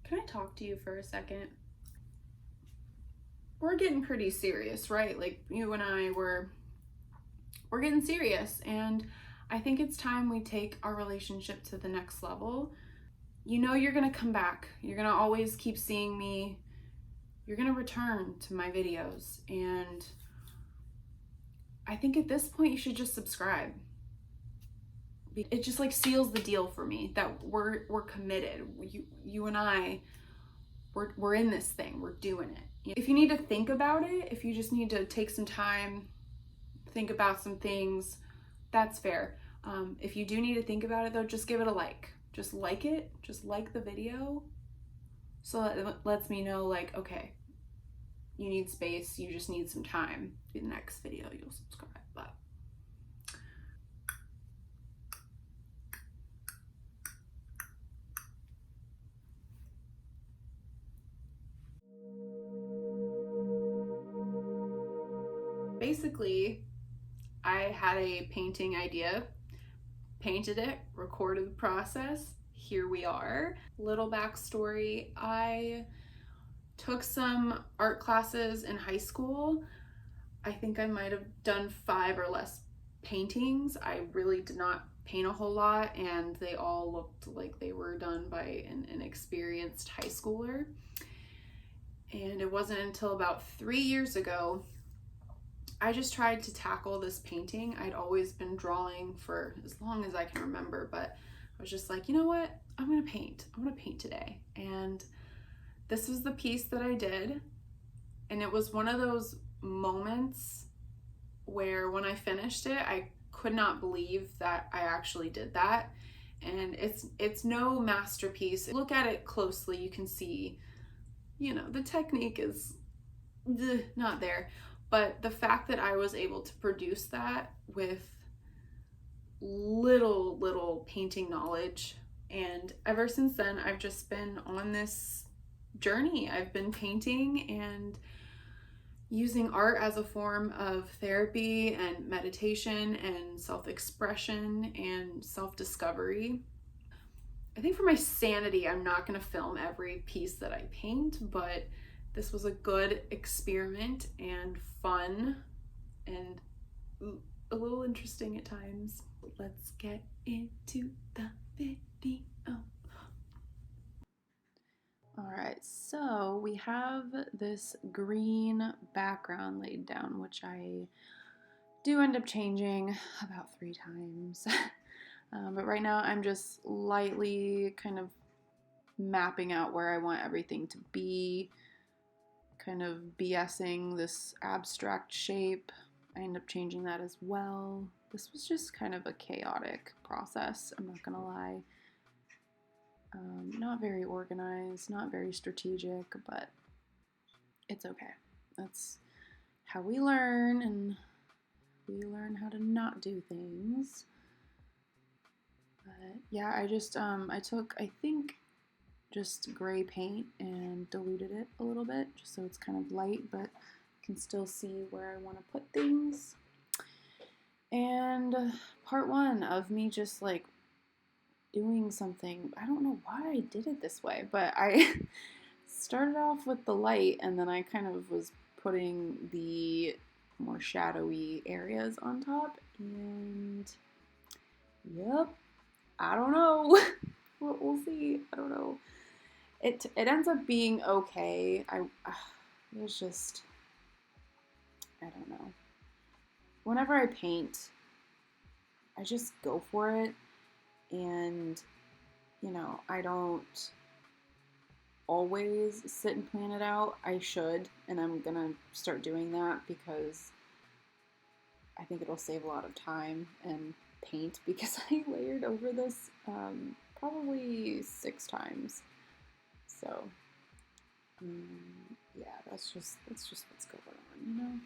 Can I talk to you for a second? We're getting pretty serious, right? Like you and I we're getting serious, and I think it's time we take our relationship to the next level. You know you're going to come back. You're going to always keep seeing me. You're going to return to my videos, and I think at this point you should just subscribe. It just like seals the deal for me that we're committed. You and I, we're in this thing. We're doing it. If you need to think about it, if you just need to take some time, think about some things, that's fair. If you do need to think about it though, just give it a like. Just like it. Just like the video. So that lets me know, like, okay, you need space. You just need some time. The next video you'll subscribe. But basically, I had a painting idea, painted it, recorded the process. Here we are. Little backstory, I took some art classes in high school. I think I might have done 5 or less paintings. I really did not paint a whole lot, and they all looked like they were done by an inexperienced high schooler. And it wasn't until about 3 years ago I just tried to tackle this painting. I'd always been drawing for as long as I can remember, but I was just like, you know what? I'm gonna paint. I'm gonna paint today. And this was the piece that I did. And it was one of those moments where when I finished it, I could not believe that I actually did that. And it's no masterpiece. Look at it closely, you can see, the technique is not there. But the fact that I was able to produce that with little painting knowledge, and ever since then I've just been on this journey. I've been painting and using art as a form of therapy and meditation and self-expression and self-discovery. I think for my sanity, I'm not going to film every piece that I paint, but this was a good experiment and fun and a little interesting at times. Let's get into the video. All right, so we have this green background laid down, which I do end up changing about 3 times. But right now I'm just lightly kind of mapping out where I want everything to be, kind of BSing this abstract shape. I end up changing that as well. This was just kind of a chaotic process, I'm not gonna lie. Not very organized, not very strategic, but it's okay. That's how we learn, and we learn how to not do things. But yeah, I just, I took, I think, just gray paint and diluted it a little bit just so it's kind of light, but can still see where I want to put things. And part 1 of me just like doing something, I don't know why I did it this way, but I started off with the light, and then I kind of was putting the more shadowy areas on top, and yep, I don't know. We'll see. I don't know. It ends up being okay. It was just, I don't know. Whenever I paint, I just go for it, and I don't always sit and plan it out. I should, and I'm gonna start doing that because I think it'll save a lot of time and paint, because I layered over this probably 6 times. So yeah, that's just what's going on,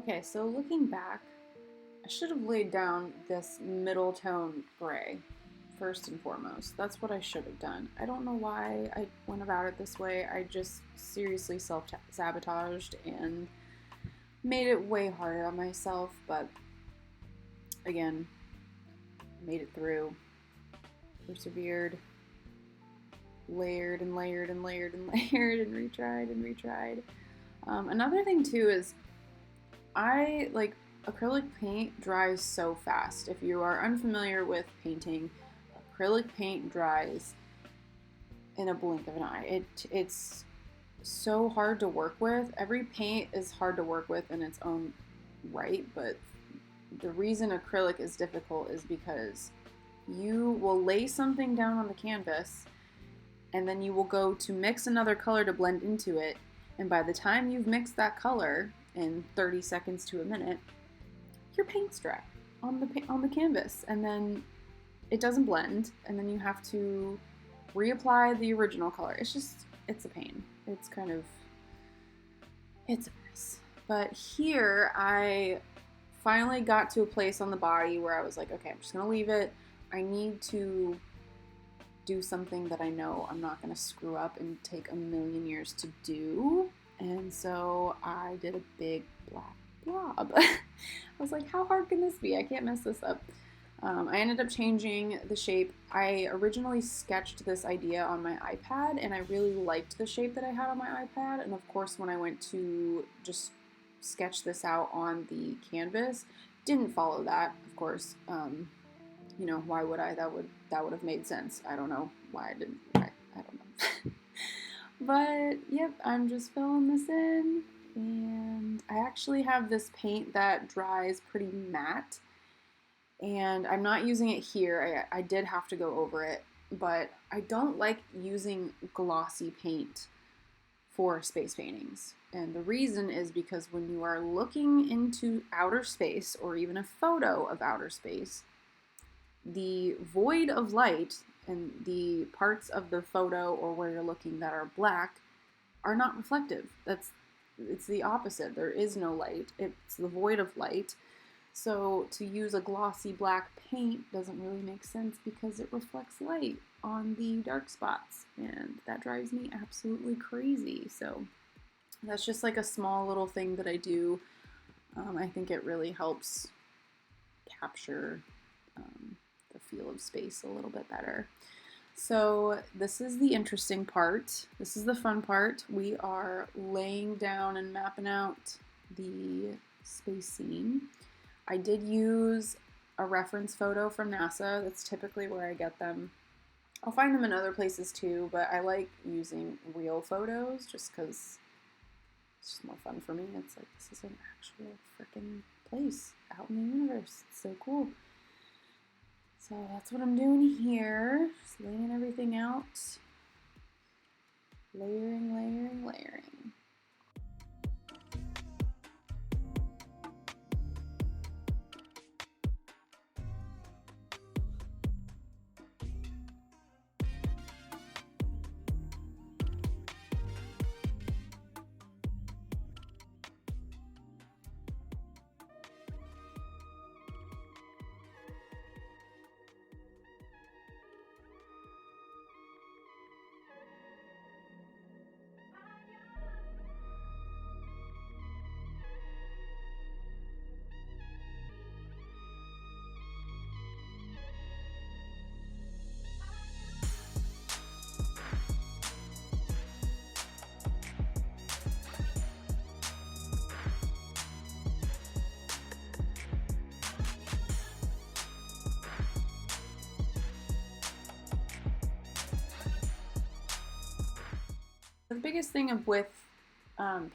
Okay, so looking back, I should have laid down this middle tone gray first and foremost. That's what I should have done. I don't know why I went about it this way. I just seriously self-sabotaged and made it way harder on myself, but again, made it through, persevered, layered and layered and layered and layered and retried and retried. Another thing too is I like acrylic paint dries so fast. If you are unfamiliar with painting, acrylic paint dries in a blink of an eye. It's so hard to work with. Every paint is hard to work with in its own right, but the reason acrylic is difficult is because you will lay something down on the canvas and then you will go to mix another color to blend into it, and by the time you've mixed that color in 30 seconds to a minute, your paint's dry on the canvas, and then it doesn't blend, and then you have to reapply the original color. It's a pain. It's a mess. But here I finally got to a place on the body where I was like, okay, I'm just gonna leave it. I need to do something that I know I'm not gonna screw up and take a million years to do. And so I did a big black blob. I was like, how hard can this be? I can't mess this up. I ended up changing the shape. I originally sketched this idea on my iPad, and I really liked the shape that I had on my iPad. And of course, when I went to just sketch this out on the canvas, didn't follow that, of course. You know, why would I? That would have made sense. I don't know why I didn't. I don't know. But yep, I'm just filling this in, and I actually have this paint that dries pretty matte, and I'm not using it here. I did have to go over it, but I don't like using glossy paint for space paintings. And the reason is because when you are looking into outer space, or even a photo of outer space, the void of light and the parts of the photo or where you're looking that are black are not reflective. It's the opposite. There is no light. It's the void of light. So to use a glossy black paint doesn't really make sense because it reflects light on the dark spots, and that drives me absolutely crazy. So that's just like a small little thing that I do. I think it really helps capture the feel of space a little bit better. So this is the interesting part. This is the fun part. We are laying down and mapping out the space scene. I did use a reference photo from NASA. That's typically where I get them. I'll find them in other places too, but I like using real photos just because it's just more fun for me. It's like, this is an actual freaking place out in the universe. It's so cool. So that's what I'm doing here. Just laying everything out. Layering, layering, layering. The biggest thing with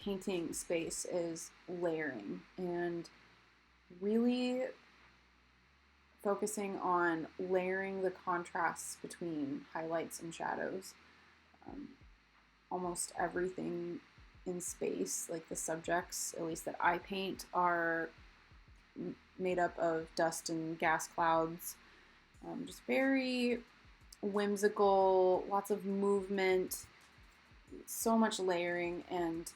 painting space is layering and really focusing on layering the contrasts between highlights and shadows. Almost everything in space, like the subjects, at least that I paint, are made up of dust and gas clouds. Just very whimsical, lots of movement, so much layering, and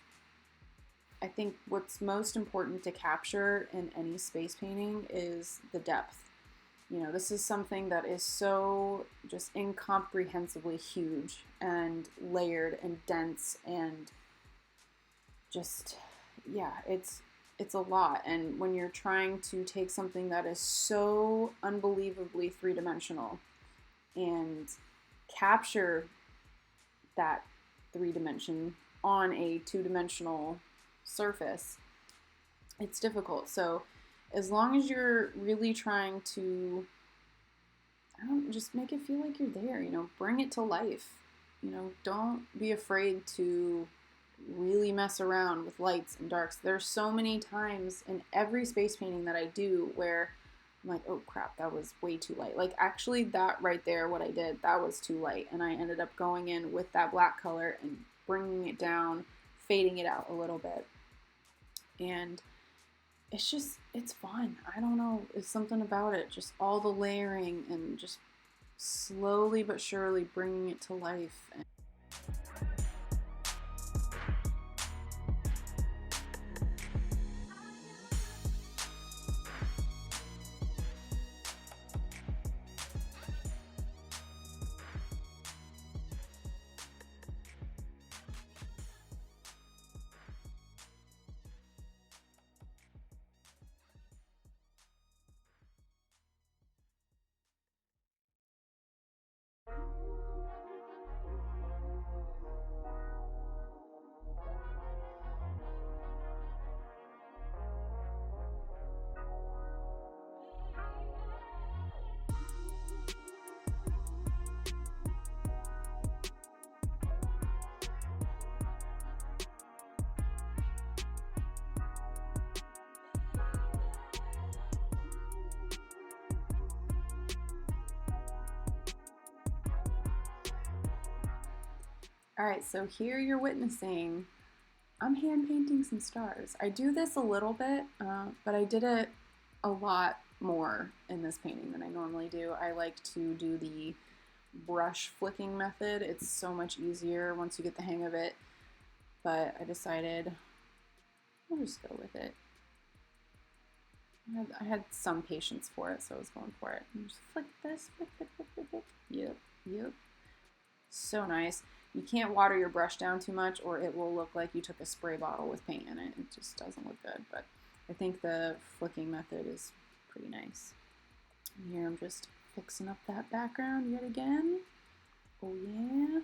I think what's most important to capture in any space painting is the depth. You know, this is something that is so just incomprehensibly huge and layered and dense and just, yeah, it's a lot. And when you're trying to take something that is so unbelievably three-dimensional and capture that three dimension on a two-dimensional surface, it's difficult. So as long as you're really trying to, I don't just make it feel like you're there, you know, bring it to life. You know, don't be afraid to really mess around with lights and darks. There's so many times in every space painting that I do where I'm like, oh crap, that was way too light. Like actually that right there, what I did, that was too light. And I ended up going in with that black color and bringing it down, fading it out a little bit. And it's just, it's fun. I don't know, it's something about it. Just all the layering and just slowly but surely bringing it to life. All right, so here you're witnessing, I'm hand painting some stars. I do this a little bit, but I did it a lot more in this painting than I normally do. I like to do the brush flicking method. It's so much easier once you get the hang of it, but I decided I'll just go with it. I had some patience for it, so I was going for it. And just flick this, flick, flick, flick, flick, flick. Yep, yep. So nice. You can't water your brush down too much or it will look like you took a spray bottle with paint in it. It just doesn't look good, but I think the flicking method is pretty nice. And here I'm just fixing up that background yet again. Oh yeah.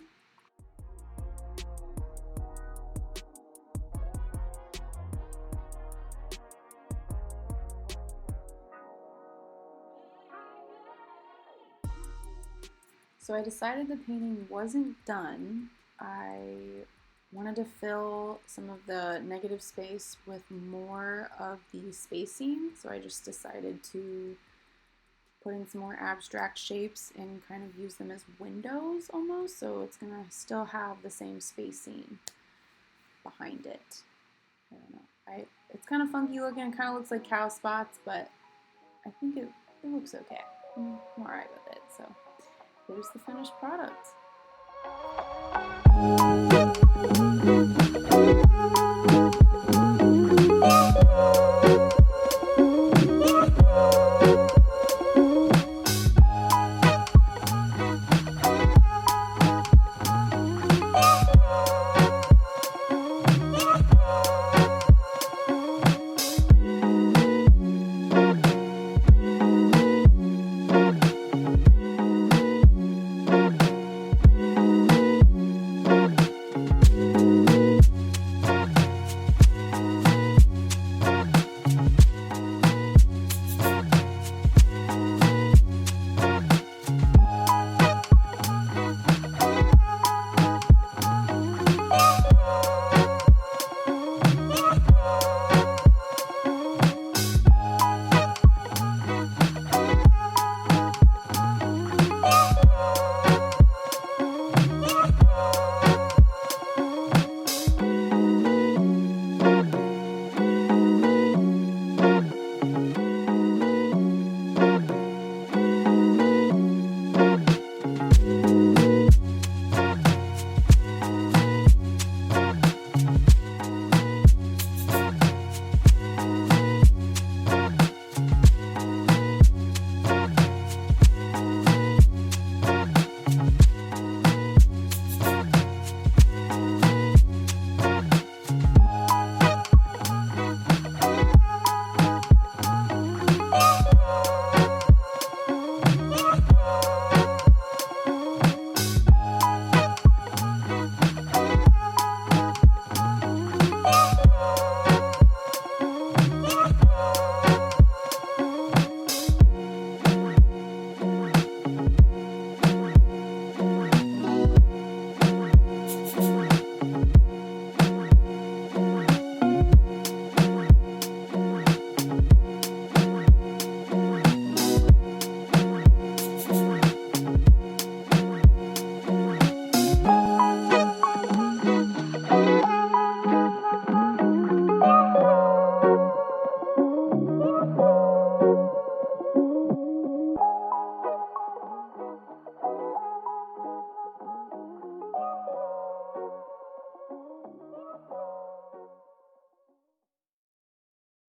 So I decided the painting wasn't done. I wanted to fill some of the negative space with more of the spacing, so I just decided to put in some more abstract shapes and kind of use them as windows almost, so it's gonna still have the same spacing behind it. I don't know. It's kind of funky looking, it kind of looks like cow spots, but I think it looks okay. I'm alright with it, so here's the finished product.